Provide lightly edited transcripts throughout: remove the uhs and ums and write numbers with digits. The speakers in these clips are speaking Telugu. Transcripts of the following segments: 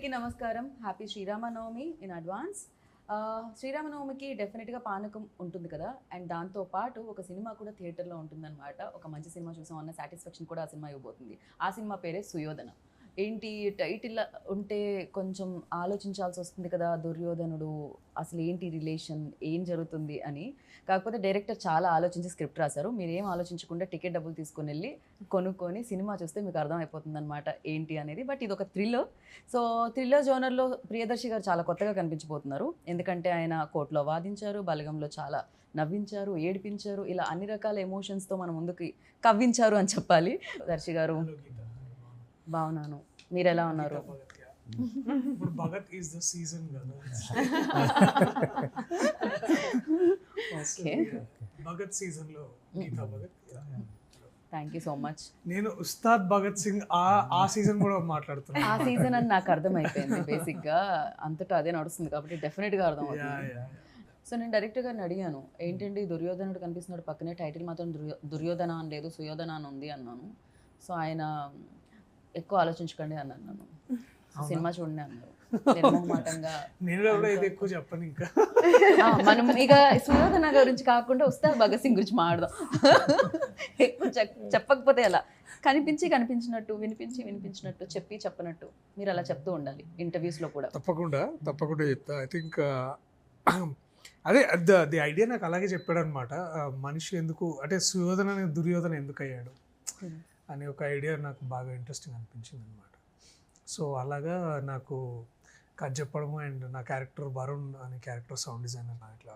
అందరికీ నమస్కారం. Happy Sri Rama Navami in advance. శ్రీరామనవమికి డెఫినెట్గా పానకం ఉంటుంది కదా, అండ్ దాంతో పాటు ఒక సినిమా కూడా థియేటర్లో ఉంటుందన్నమాట. ఒక మంచి సినిమా చూసాం అన్న సాటిస్ఫాక్షన్ కూడా ఆ సినిమా ఇవ్వబోతుంది. ఆ సినిమా పేరే సుయోధన. ఏంటి టైటిల్ ఉంటే కొంచెం ఆలోచించాల్సి వస్తుంది కదా, దుర్యోధనుడు అసలు ఏంటి రిలేషన్, ఏం జరుగుతుంది అని. కాకపోతే డైరెక్టర్ చాలా ఆలోచించి స్క్రిప్ట్ రాశారు. మీరు ఏం ఆలోచించకుండా టికెట్ డబ్బులు తీసుకొని వెళ్ళి కొనుక్కొని సినిమా చూస్తే మీకు అర్థమైపోతుంది అనమాట ఏంటి అనేది. బట్ ఇది ఒక థ్రిల్లర్. సో థ్రిల్లర్ జోనర్లో ప్రియదర్శి గారు చాలా కొత్తగా కనిపించబోతున్నారు. ఎందుకంటే ఆయన కోర్టులో వాదించారు, బలగంలో చాలా నవ్వించారు, ఏడిపించారు, ఇలా అన్ని రకాల ఎమోషన్స్తో మన ముందుకి కవ్వించారు అని చెప్పాలి. దర్శి గారు బాగున్నాను, మీరు ఎలా ఉన్నారు? ఇప్పుడు భగత్ ఈస్ ద సీజన్ కదా. భగత్ సీజన్ లో Geeta Bhagat. Thank you so much. నేను ఉస్తాద్ భగత్ సింగ్ ఆ సీజన్ కూడా మాట్లాడుతున్నాను. ఆ సీజన్ అని నాకు అర్థమైపోయింది. బేసిక్గా అంతటా అదే నడుస్తుంది కాబట్టి డెఫినెట్గా అర్థం అవుతుంది. సో నేను డైరెక్టర్ గారిని అడిగాను, ఏంటండి దుర్యోధనుడు కనిపిస్తున్నాడు, పక్కనే టైటిల్ మాత్రం దుర్యోధన అని లేదు, సుయోధన అని ఉంది అన్నాను. సో ఆయన ఎక్కువ ఆలోచించకండి అన్నాను. నన్ను సినిమా చూడండి అన్నారు నిర్మోహమాటంగా. నేను కూడా ఇది ఎక్కువ చెప్పను ఇంకా. మనం ఇక సుయోధన గురించి కాకుండా ఉస్తాద్ భగత్ సింగ్ గురించి మాట్లాడదాం. ఎక్కువ చెప్పకపోతే ఎలా, కనిపించినట్టు, వినిపించినట్టు, చెప్పనట్టు మీరు అలా చెప్తూ ఉండాలి ఇంటర్వ్యూస్లో కూడా. తప్పకుండా చెప్తా. ఐ థింక్ అదే ది ఐడియా నాకు అలాగే చెప్పాడు అనమాట. మనిషి ఎందుకు అంటే సుయోధన దుర్యోధన ఎందుకు అయ్యాడు అనే ఒక ఐడియా నాకు బాగా ఇంట్రెస్టింగ్ అనిపించింది అనమాట. సో అలాగా నాకు కథ చెప్పడము అండ్ నా క్యారెక్టర్ వరుణ్ అనే క్యారెక్టర్ సౌండ్ డిజైనర్ నాకు ఇట్లా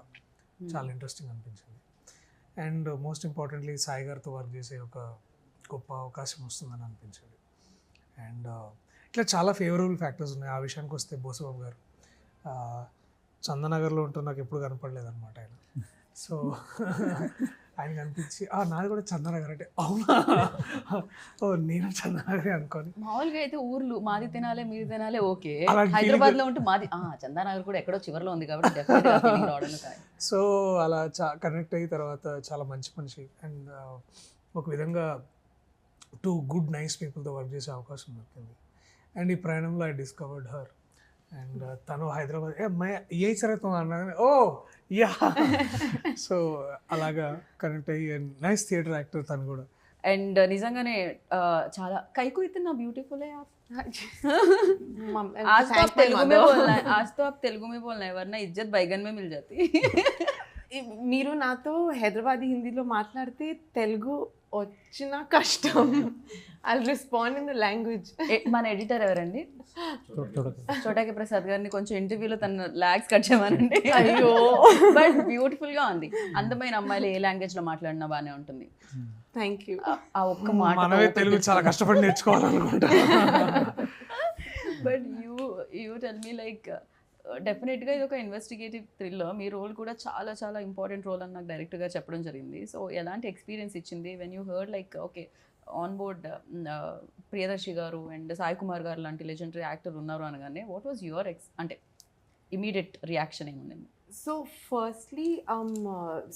చాలా ఇంట్రెస్టింగ్ అనిపించింది. అండ్ మోస్ట్ ఇంపార్టెంట్లీ సాయి గారితో వర్క్ చేసే ఒక గొప్ప అవకాశం వస్తుందని అనిపించింది. అండ్ ఇట్లా చాలా ఫేవరబుల్ ఫ్యాక్టర్స్ ఉన్నాయి. ఆ విషయానికి వస్తే బోసుబాబు గారు చందనగర్లో ఉంటూ నాకు ఎప్పుడు కనపడలేదు అనమాట ఆయన. సో ఆయన కనిపించి నాది కూడా చందనగర్ అంటే అవునా, నేను చందనగర్ అనుకోని. మామూలుగా అయితే ఊర్లు మాది తినాలే మీది తినాలే ఓకే, హైదరాబాద్ లో ఉంటే మాది చందానగర్ కూడా ఎక్కడో చివరిలో ఉంది కాబట్టి. సో అలా కనెక్ట్ అయిన తర్వాత చాలా మంచి మనిషి అండ్ ఒక విధంగా టూ గుడ్ నైస్ పీపుల్తో వర్క్ చేసే అవకాశం దొరికింది. అండ్ ఈ ప్రయాణంలో ఐ డిస్కవర్డ్ హర్. అండ్ తను హైదరాబాద్ ఏ సరే అన్నా ఓ యా. సో అలాగా కనెక్ట్ అయ్యి నైస్ థియేటర్ యాక్టర్ తను కూడా. అండ్ నిజంగానే చాలా కైకు ఇतना ब्यूटीफुल है आप. आज तो आप तेलुगु में बोलना है, आज तो आप तेलुगु में बोलना है, वरना इज्जत बैगन में मिल जाती. మీరు నాతో హైదరాబాదీ హిందీలో మాట్లాడితే తెలుగు వచ్చిన కష్టం. I respond in the language. మన ఎడిటర్ ఎవరండి? చోటాకి ప్రసాద్ గారిని కొంచెం ఇంటర్వ్యూలో తన లాగ్స్ కట్ చేయమనండి. అయ్యో బట్ బ్యూటిఫుల్ గా ఉంది. అందమైన అమ్మాయిలు ఏ లాంగ్వేజ్ లో మాట్లాడినా బానే ఉంటుంది. Thank you. ఆ ఒక్క మాట మనమే తెలుగు చాలా కష్టపడి నేర్చుకోవాలనుకుంటా. But you tell me like డెఫినెట్గా ఇది ఒక ఇన్వెస్టిగేటివ్ థ్రిల్లర్. మీ రోల్ కూడా చాలా చాలా ఇంపార్టెంట్ రోల్ అని నాకు డైరెక్ట్గా చెప్పడం జరిగింది. సో ఎలాంటి ఎక్స్పీరియన్స్ ఇచ్చింది when you heard like okay on board Priyadarshi గారు అండ్ సాయి కుమార్ గారు లాంటి లెజెండరీ యాక్టర్ ఉన్నారు అనగానే వాట్ వాజ్ యువర్ అంటే ఇమీడియట్ రియాక్షన్ ఏముంది? సో ఫస్ట్లీ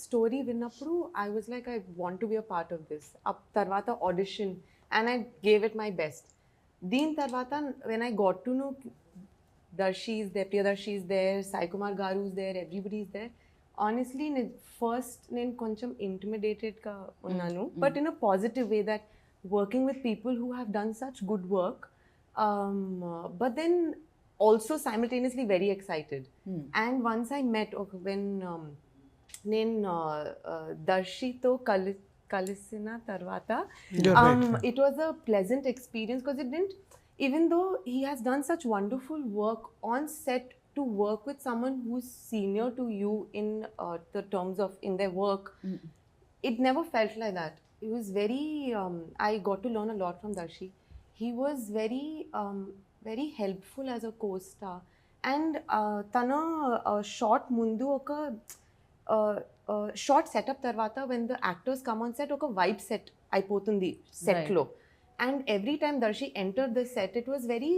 స్టోరీ విన్నప్పుడు I was like I want to be a part of this. తర్వాత audition and I gave it my best. దీని తర్వాత when I got to know Darshi is there, Priyadarshi is there, Sai Kumar Garu is there, everybody is there. Honestly, first నేను కొంచెం intimidated-గా ఉన్నాను, but in a positive way that working with people who have done such good work, but then also simultaneously very excited. And once I met, when నేను దర్శితో కలిసిన తర్వాత it was a pleasant experience because it didn't, even though he has done such wonderful work on set, to work with someone who's senior to you in the terms of in their work, it never felt like that. He was very I got to learn a lot from Darshi. He was very helpful as a co-star. And tana short mundu oka short setup tarvata when the actors come on set oka vibe set aipotundi set lo. And every time Darshi entered the set, it was very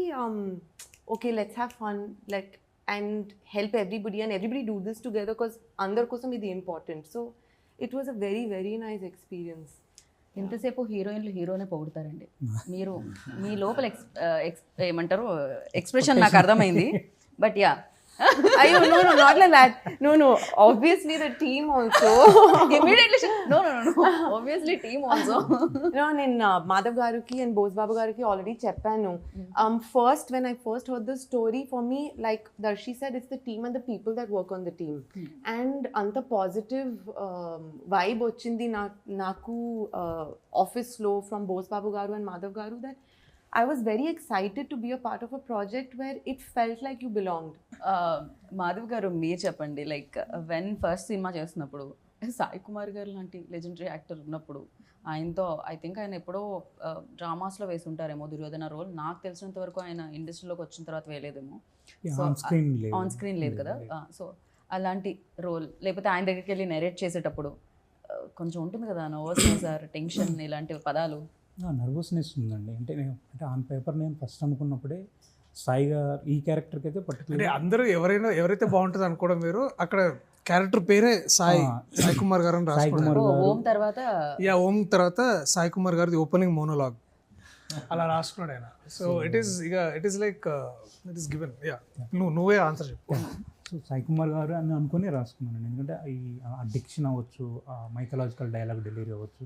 okay, let's have fun, and help everybody and everybody do this together because andar kosam idi important. So it was a very very nice experience. ఇంతసేపు హీరోయిన్లు హీరోనే పొగుడతారండి. మీరు మీ లోపల ఏమంటారు ఎక్స్ప్రెషన్ నాకు అర్థమైంది. But yeah Ayo, no, not like that. No. Obviously, the team also. immediately no. Obviously, team also. No, నేను మాధవ్ గారికి and బోస్ బాబు గారికి already చెప్పాను. First, when I first heard the story, for me, like Darshi said, it's the team and the people that work on the team. And అంత positive vibe వచ్చింది నాకు office లో from బోస్ బాబు గారు and మాధవ్ గారు that I was very excited to be a part of a project where it felt like you belonged. Madhav గారు మీరు చెప్పండి, లైక్ వెన్ ఫస్ట్ సినిమా చేస్తున్నప్పుడు సాయి కుమార్ గారు లాంటి లెజెండరీ యాక్టర్ ఉన్నప్పుడు ఆయనతో ఐ థింక్ ఆయన ఎప్పుడో డ్రామాస్లో వేసి ఉంటారేమో దుర్యోధన రోల్. నాకు తెలిసినంత వరకు ఆయన ఇండస్ట్రీలోకి వచ్చిన తర్వాత వేయలేదేమో, ఆన్ స్క్రీన్ లేదు కదా. సో అలాంటి రోల్ లేకపోతే ఆయన దగ్గరికి వెళ్ళి నెరేట్ చేసేటప్పుడు కొంచెం ఉంటుంది కదా నర్వస్నెస్ ఆర్ టెన్షన్ ఇలాంటి పదాలు. నర్వస్నెస్ ఉందండి. అంటే ఆన్ పేపర్ నేను ఫస్ట్ అనుకున్నప్పుడే సాయి గారు ఈ క్యారెక్టర్కి అయితే అంటే పర్టికులర్ అందరూ ఎవరైతే బాగుంటుంది అనుకోవడం మీరు, అక్కడ క్యారెక్టర్ పేరే సాయి కుమార్ గారు అని రాసుకున్నారు. ఓం తర్వాత ఓం తర్వాత సాయి కుమార్ గారిది ఓపెనింగ్ మోనోలాగ్ అలా రాసుకున్నాడు ఆయన. So it is like it is given. నువ్వే ఆన్సర్ చెప్పు. సో సాయి కుమార్ గారు అని అనుకుని రాసుకున్నాను. ఎందుకంటే ఈ డిక్షన్ అవ్వచ్చు, మైథలాజికల్ డైలాగ్ డెలివరీ అవ్వచ్చు,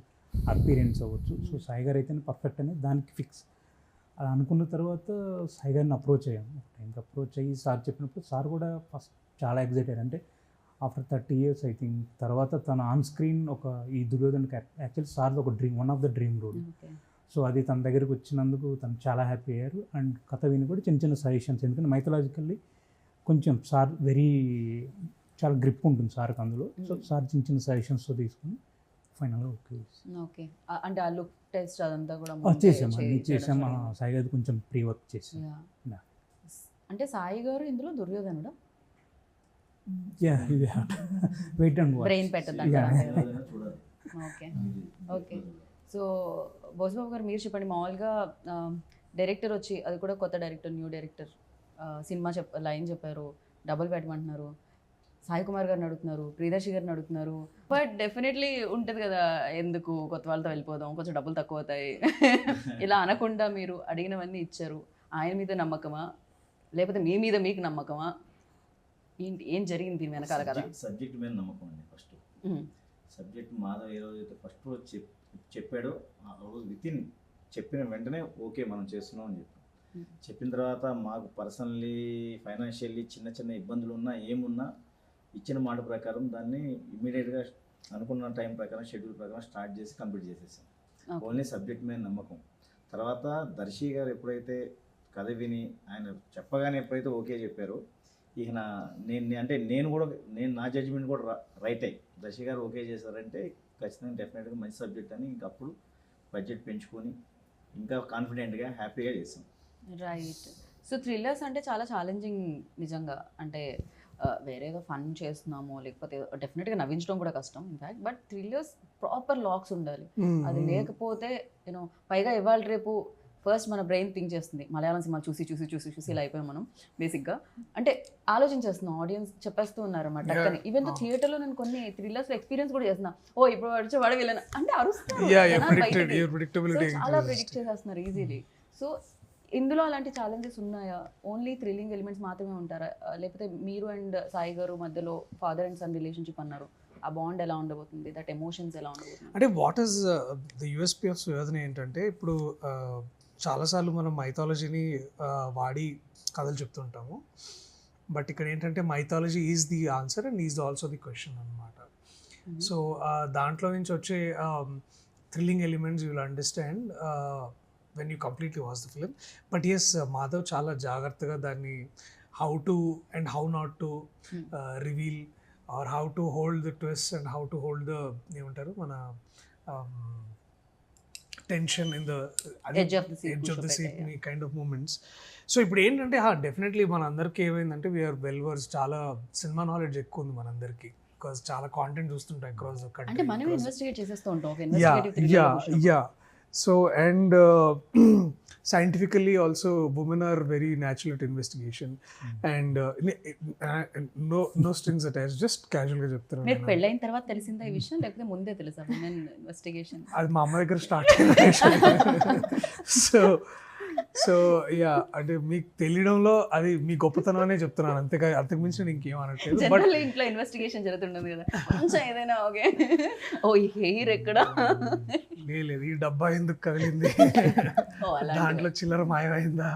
అపీరెన్స్ అవ్వచ్చు. సో సాయి గారు అయితే పర్ఫెక్ట్ అనేది దానికి ఫిక్స్. అలా అనుకున్న తర్వాత సాయి గారిని అప్రోచ్ అయ్యాము. టైంకి అప్రోచ్ అయ్యి సార్ చెప్పినప్పుడు సార్ కూడా ఫస్ట్ చాలా ఎగ్జైటెడ్. అంటే ఆఫ్టర్ 30 years ఐ థింక్ తర్వాత తన ఆన్ స్క్రీన్ ఒక ఈ దుర్యోధన యాక్చువల్లీ సార్ది ఒక dream, one of the dream role. So అది తన దగ్గరికి వచ్చినందుకు తను చాలా హ్యాపీ అయ్యారు. అండ్ కథ విని కూడా చిన్న సజెషన్స్, ఎందుకంటే మైథలాజికల్లీ కొంచెం సార్ చాలా గ్రిప్ ఉంటుంది సార్కి అందులో. సో సార్ చిన్న సజెషన్స్తో తీసుకుని ఫైనల్గా ఓకే. అంటే ఆ లుక్ టెస్ట్ అదంతా కూడా చేసాం. సాయి గారు కొంచెం ప్రీ వర్క్ చేసాం. అంటే సాయి గారు ఇందులో దుర్యోధనుడా? వెయిట్ అండ్ బ్రెయిన్ పెట్టద్దు. ఓకే. సో బోస్బాబు గారు మీరు చెప్పండి, మామూలుగా డైరెక్టర్ వచ్చి, అది కూడా కొత్త director, new director, cinema line చెప్పారు, డబుల్ పెట్టమంటున్నారు, సాయి కుమార్ గారిని అడుగుతున్నారు, ప్రియదర్శి గారిని అడుగుతున్నారు. బట్ డెఫినెట్లీ ఉంటుంది కదా, ఎందుకు కొత్త వాళ్ళతో వెళ్ళిపోదాం, కొంచెం డబ్బులు తక్కువ అవుతాయి ఇలా అనకుండా మీరు అడిగినవన్నీ ఇచ్చారు. ఆయన మీద నమ్మకమా లేకపోతే మీ మీద మీకు నమ్మకమా? ఏంటి ఏం జరిగింది దీని వెనకాల కదా? సబ్జెక్ట్ మీద నమ్మకం అండి. ఫస్ట్ సబ్జెక్ట్ మాధవ్ ఏ రోజైతే ఫస్ట్ రోజు చెప్పాడో ఆ రోజు వితిన్ చెప్పిన వెంటనే ఓకే మనం చేస్తున్నాం అని చెప్పాం. చెప్పిన తర్వాత మాకు పర్సనల్లీ ఫైనాన్షియల్లీ చిన్న ఇబ్బందులు ఉన్నా ఏమున్నా ఇచ్చిన మాట ప్రకారం దాన్ని ఇమ్మీడియట్గా అనుకున్న టైం ప్రకారం షెడ్యూల్ ప్రకారం స్టార్ట్ చేసి కంప్లీట్ చేసేసాం. ఓన్లీ సబ్జెక్ట్ మీద నమ్మకం. తర్వాత దర్శి గారు ఎప్పుడైతే కథ విని ఆయన చెప్పగానే ఎప్పుడైతే ఓకే చెప్పారో, ఇక నేను నా జడ్జిమెంట్ కూడా రైట్ అయ్యి దర్శి గారు ఓకే చేశారంటే ఖచ్చితంగా డెఫినెట్గా మంచి సబ్జెక్ట్ అని ఇంకప్పుడు బడ్జెట్ పెంచుకొని ఇంకా కాన్ఫిడెంట్గా హ్యాపీగా చేసాం. రైట్. సో థ్రిల్లర్స్ అంటే చాలా ఛాలెంజింగ్ నిజంగా. అంటే వేరేదో ఫన్ చేస్తున్నాము లేకపోతే డెఫినెట్గా నవ్వించడం కూడా కష్టం in fact. But thrillers proper lakhs ఉండాలి. అది లేకపోతే యూనో పైగా ఇవాళ రేపు ఫస్ట్ మన బ్రెయిన్ థింక్ చేస్తుంది, మలయాళం సినిమా చూసి ఇలా అయిపోయాం మనం బేసిక్గా. అంటే ఆలోచించేస్తున్నాం, ఆడియన్స్ చెప్పేస్తూ ఉన్నారు అన్నమాట టక్కని. ఈవెన్ తో థియేటర్లో నేను కొన్ని థ్రిల్లర్స్ ఎక్స్పీరియన్స్ కూడా చేస్తున్నా. ఓ ఇప్పుడు వాడు వీళ్ళని అంటే అరుస్తున్నారు, చాలా ప్రిడిక్ట్ చేసేస్తున్నారు ఈజీలీ. సో ఇందులో అలాంటి ఛాలెంజెస్ ఉన్నాయా? ఓన్లీ థ్రిల్లింగ్ ఎలిమెంట్స్ మాత్రమే ఉంటారా? లేకపోతే మీరు అండ్ సాయి గారు మధ్యలో ఫాదర్ అండ్ సన్ రిలేషన్షిప్ అన్నారు, ఆ బాండ్ ఎలా ఉండబోతుంది, దట్ ఎమోషన్స్ ఎలా ఉండబోతుంది? అంటే what is the USP of Suyodhana ఏంటంటే, ఇప్పుడు చాలాసార్లు మనం మైథాలజీని వాడి కథలు చెప్తుంటాము. బట్ ఇక్కడ ఏంటంటే mythology is the answer and is also the question అనమాట. సో దాంట్లో నుంచి వచ్చే thrilling elements you will understand when you completely watch the film. But yes, Madhav చాలా జాగ్రత్తగా దాన్ని how to and how not to reveal or how to hold the twist and how to hold the ఏమంటారు మన tension in the edge of the seat kind of moments. So ఇప్పుడు ఏంటంటే డెఫినెట్లీ మన అందరికీ ఏమైందంటే వీఆర్ వెల్ వర్స్, చాలా సినిమా నాలెడ్జ్ ఎక్కువ ఉంది మనందరికీ, బికాస్ చాలా కాంటెంట్ చూస్తుంటాం అక్రాస్ ద కంట్రీ. అంటే మనమే ఇన్వెస్టిగేట్ చేసేస్తూ ఉంటాం. Yeah so and scientifically also women are very natural at investigation and no strings attached, just casual గా చెప్తాను మీరు పెళ్ళైన తర్వాత తెలిసిందా ఈ విషయం లేకపోతే ముందే తెలుసా ఉమెన్ ఇన్వెస్టిగేషన్? అది మా అమ్మ దగ్గర స్టార్ట్ అయింది. సో యా అంటే మీకు తెలియడంలో అది మీ గొప్పతనం అనే చెప్తున్నాను, అంతకు మించి నేను ఇంకేం అనట్లేదు. బట్ జనరల్ ఇంట్లో ఇన్వెస్టిగేషన్ జరుగుతుండదు కదా, కొంచెం ఏదైనా ఓకే ఓ ఈ హెయిర్ ఎక్కడ, లేదు ఈ డబ్బా ఎందుకు కదిలింది, ఓ అలాంటివి. దాంట్లో చిల్లర మాయమైందా,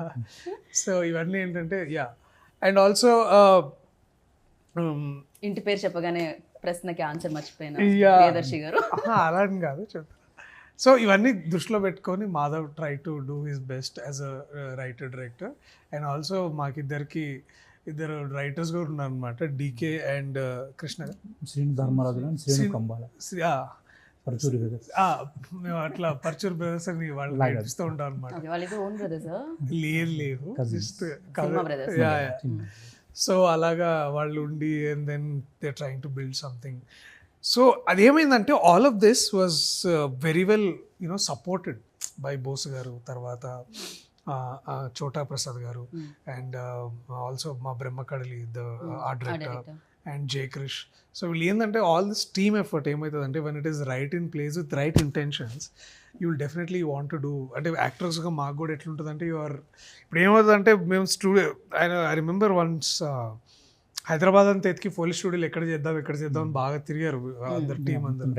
సో ఇవన్నీ ఏంటంటే యా. అండ్ ఆల్సో ఇంటి పేరు చెప్పగానే ప్రశ్నకి ఆన్సర్ మర్చిపోయిన Yeah. ప్రియదర్శి గారు. అలా అని కాదు చెప్తాను. సో ఇవన్నీ దృష్టిలో పెట్టుకొని Madhav try to do his best as a writer director. And also మాకిద్దరికి ఇద్దరు రైటర్స్ కూడా ఉన్నారు అనమాట, DK and Krishna. Srinu Dharmaraju and Srinu Kambala Paruchuri brothers. మేము అట్లా పర్చూర్ బ్రదర్స్ అని వాళ్ళు లాగా. నడిపిస్తూ ఉంటాం అనమాట. Okay, వాళ్ళిద్దరు ఓన్ బ్రదర్స్. లేదు Cousins. Just cinema brothers. So అలాగా వాళ్ళు ఉండి and then they trying to build something. So అదేమైందంటే all of this was very well supported by Bose garu, తర్వాత చోటా ప్రసాద్ గారు, అండ్ ఆల్సో మా Brahmakadali the art director and J Krish. So వీళ్ళు ఏంటంటే ఆల్ దిస్ టీమ్ ఎఫర్ట్ ఏమవుతుందంటే when it is right in place with right intentions you will definitely want to do. అంటే యాక్టర్స్గా మాకు కూడా ఎట్లుంటుందంటే ఇప్పుడు ఏమవుతుందంటే మేము studio I remember once Hyderabad అంతా ఎత్తికి పోలీస్ స్టూడియోలు ఎక్కడ చేద్దాం అని బాగా తిరిగారు అందరు టీం అందరు,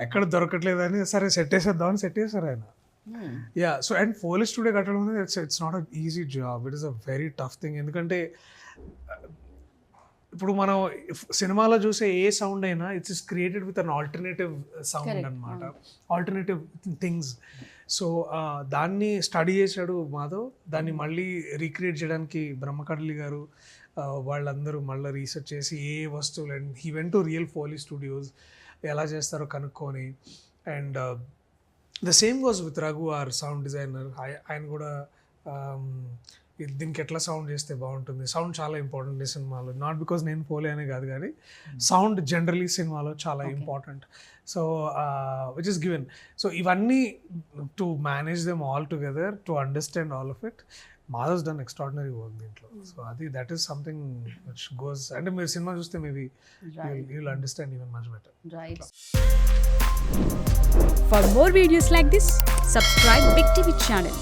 ఎక్కడ దొరకట్లేదని సరే సెట్ వేసేద్దామని సెట్ చేశారు ఆయన. Yeah. So and police studio కట్టడం అనేది it's not a easy job, it is a very tough thing. ఎందుకంటే ఇప్పుడు మనం సినిమాలో చూసే ఏ సౌండ్ అయినా it's is created with an alternative sound అనమాట, ఆల్టర్నేటివ్ థింగ్స్. సో దాన్ని స్టడీ చేశాడు మాధవ్, దాన్ని మళ్ళీ రీక్రియేట్ చేయడానికి బ్రహ్మకడలి గారు వాళ్ళందరూ మళ్ళీ రీసెర్చ్ చేసి ఏ వస్తువులు, and he went to real police studios ఎలా చేస్తారో కనుక్కొని. And the same goes with Raghu R sound designer. ఆయన కూడా దీనికి ఎట్లా సౌండ్ చేస్తే బాగుంటుంది, సౌండ్ చాలా ఇంపార్టెంట్ ఈ సినిమాలో, నాట్ బికాస్ నేను పోలే అనే కాదు కానీ సౌండ్ జనరలీ సినిమాలో చాలా important. So which is given. So ఇవన్నీ to manage them all together, to understand all of it, Madhav's done extraordinary work దీంట్లో. So that is something which goes, అంటే మీరు సినిమా చూస్తే maybe you will understand even much better. Right. For more videos like this, subscribe Big TV channel.